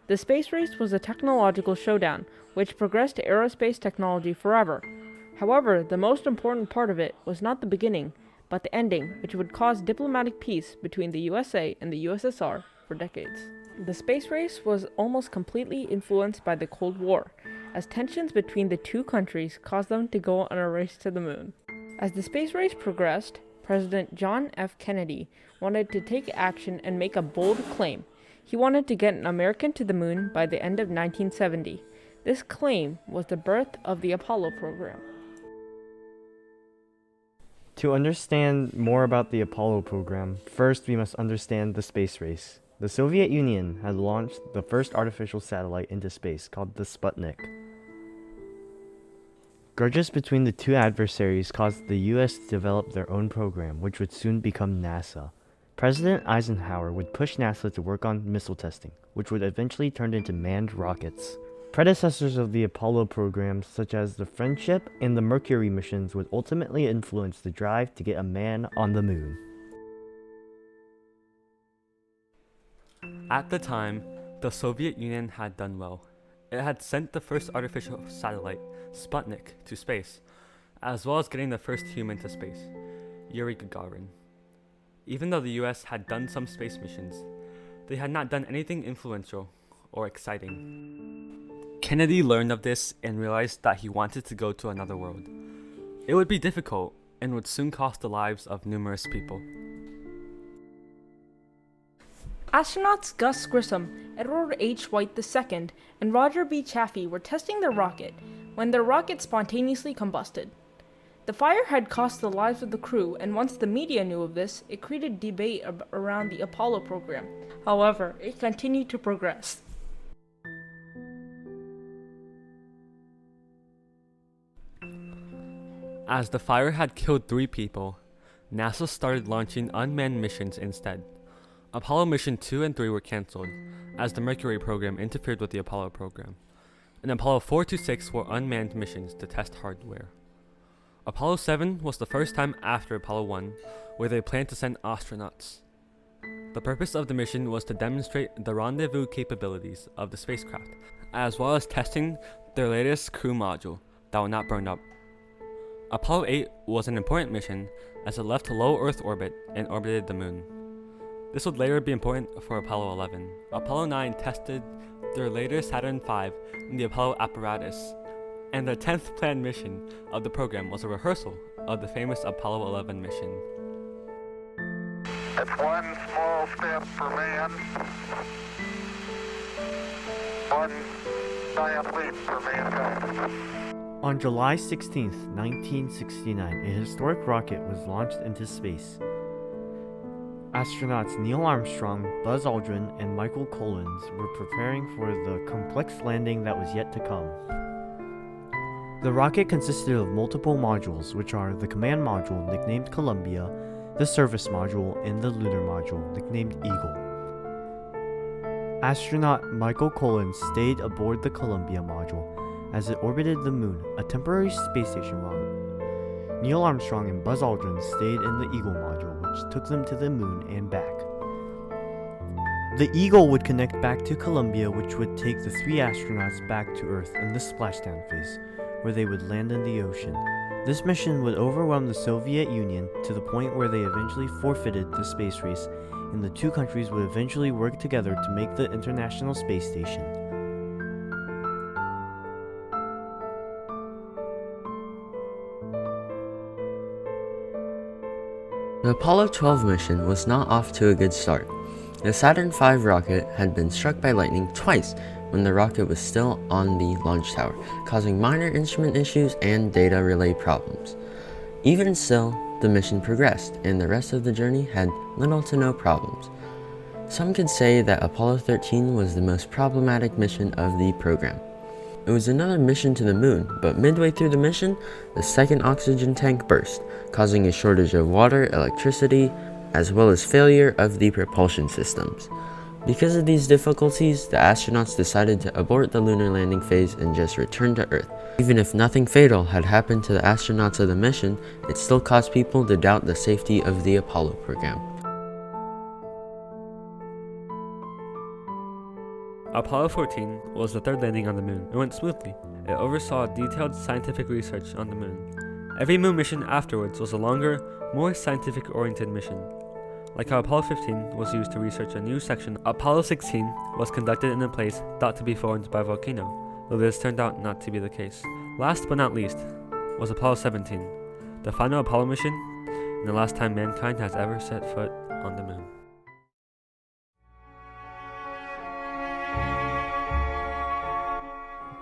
The space race was a technological showdown, which progressed aerospace technology forever. However, the most important part of it was not the beginning, but the ending, which would cause diplomatic peace between the USA and the USSR for decades. The space race was almost completely influenced by the Cold War, as tensions between the two countries caused them to go on a race to the moon. As the space race progressed, President John F. Kennedy wanted to take action and make a bold claim. He wanted to get an American to the moon by the end of 1970. This claim was the birth of the Apollo program. To understand more about the Apollo program, first we must understand the space race. The Soviet Union had launched the first artificial satellite into space, called the Sputnik. Grudges between the two adversaries caused the US to develop their own program, which would soon become NASA. President Eisenhower would push NASA to work on missile testing, which would eventually turn into manned rockets. Predecessors of the Apollo program, such as the Friendship and the Mercury missions, would ultimately influence the drive to get a man on the moon. At the time, the Soviet Union had done well. It had sent the first artificial satellite, Sputnik, to space, as well as getting the first human to space, Yuri Gagarin. Even though the US had done some space missions, they had not done anything influential or exciting. Kennedy learned of this and realized that he wanted to go to another world. It would be difficult and would soon cost the lives of numerous people. Astronauts Gus Grissom, Edward H. White II, and Roger B. Chaffee were testing their rocket when their rocket spontaneously combusted. The fire had cost the lives of the crew, and once the media knew of this, it created debate around the Apollo program. However, it continued to progress. As the fire had killed 3 people, NASA started launching unmanned missions instead. Apollo Mission 2 and 3 were cancelled, as the Mercury program interfered with the Apollo program, and Apollo 4 to 6 were unmanned missions to test hardware. Apollo 7 was the first time after Apollo 1 where they planned to send astronauts. The purpose of the mission was to demonstrate the rendezvous capabilities of the spacecraft, as well as testing their latest crew module that would not burn up. Apollo 8 was an important mission as it left low Earth orbit and orbited the moon. This would later be important for Apollo 11. Apollo 9 tested their later Saturn V in the Apollo apparatus, and the 10th planned mission of the program was a rehearsal of the famous Apollo 11 mission. It's one small step for man, one giant leap for mankind. On July 16, 1969, a historic rocket was launched into space. Astronauts Neil Armstrong, Buzz Aldrin, and Michael Collins were preparing for the complex landing that was yet to come. The rocket consisted of multiple modules, which are the command module, nicknamed Columbia, the service module, and the lunar module, nicknamed Eagle. Astronaut Michael Collins stayed aboard the Columbia module as it orbited the moon, a temporary space station, while Neil Armstrong and Buzz Aldrin stayed in the Eagle module, which took them to the moon and back. The Eagle would connect back to Columbia, which would take the 3 astronauts back to Earth in the splashdown phase, where they would land in the ocean. This mission would overwhelm the Soviet Union to the point where they eventually forfeited the space race, and the two countries would eventually work together to make the International Space Station. The Apollo 12 mission was not off to a good start. The Saturn V rocket had been struck by lightning twice when the rocket was still on the launch tower, causing minor instrument issues and data relay problems. Even still, the mission progressed, and the rest of the journey had little to no problems. Some could say that Apollo 13 was the most problematic mission of the program. It was another mission to the moon, but midway through the mission, the second oxygen tank burst, causing a shortage of water, electricity, as well as failure of the propulsion systems. Because of these difficulties, the astronauts decided to abort the lunar landing phase and just return to Earth. Even if nothing fatal had happened to the astronauts of the mission, it still caused people to doubt the safety of the Apollo program. Apollo 14 was the third landing on the moon. It went smoothly. It oversaw detailed scientific research on the moon. Every moon mission afterwards was a longer, more scientific-oriented mission. Like how Apollo 15 was used to research a new section, Apollo 16 was conducted in a place thought to be formed by a volcano, though this turned out not to be the case. Last but not least was Apollo 17, the final Apollo mission and the last time mankind has ever set foot on the moon.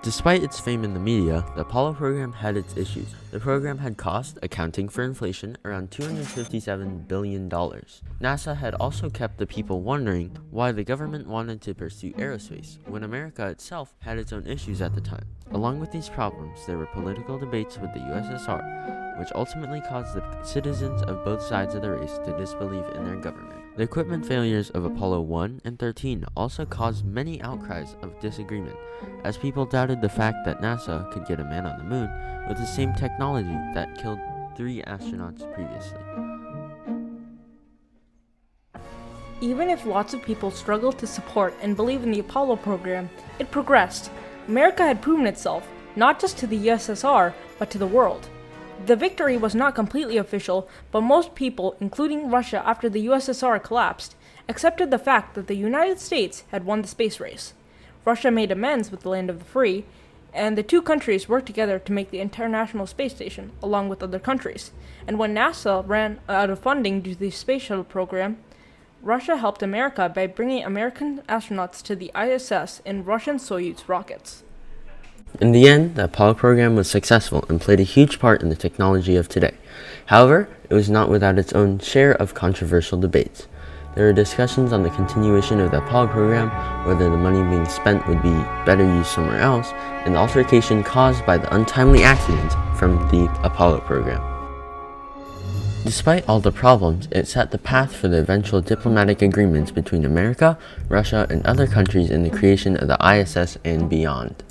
Despite its fame in the media, the Apollo program had its issues. The program had cost, accounting for inflation, around $257 billion. NASA had also kept the people wondering why the government wanted to pursue aerospace, when America itself had its own issues at the time. Along with these problems, there were political debates with the USSR, which ultimately caused the citizens of both sides of the race to disbelieve in their government. The equipment failures of Apollo 1 and 13 also caused many outcries of disagreement, as people doubted the fact that NASA could get a man on the moon with the same technology that killed 3 astronauts previously. Even if lots of people struggled to support and believe in the Apollo program, it progressed. America had proven itself, not just to the USSR, but to the world. The victory was not completely official, but most people, including Russia after the USSR collapsed, accepted the fact that the United States had won the space race. Russia made amends with the land of the free, and the two countries worked together to make the International Space Station, along with other countries. And when NASA ran out of funding due to the space shuttle program, Russia helped America by bringing American astronauts to the ISS in Russian Soyuz rockets. In the end, the Apollo program was successful and played a huge part in the technology of today. However, it was not without its own share of controversial debates. There were discussions on the continuation of the Apollo program, whether the money being spent would be better used somewhere else, and the altercation caused by the untimely accidents from the Apollo program. Despite all the problems, it set the path for the eventual diplomatic agreements between America, Russia, and other countries in the creation of the ISS and beyond.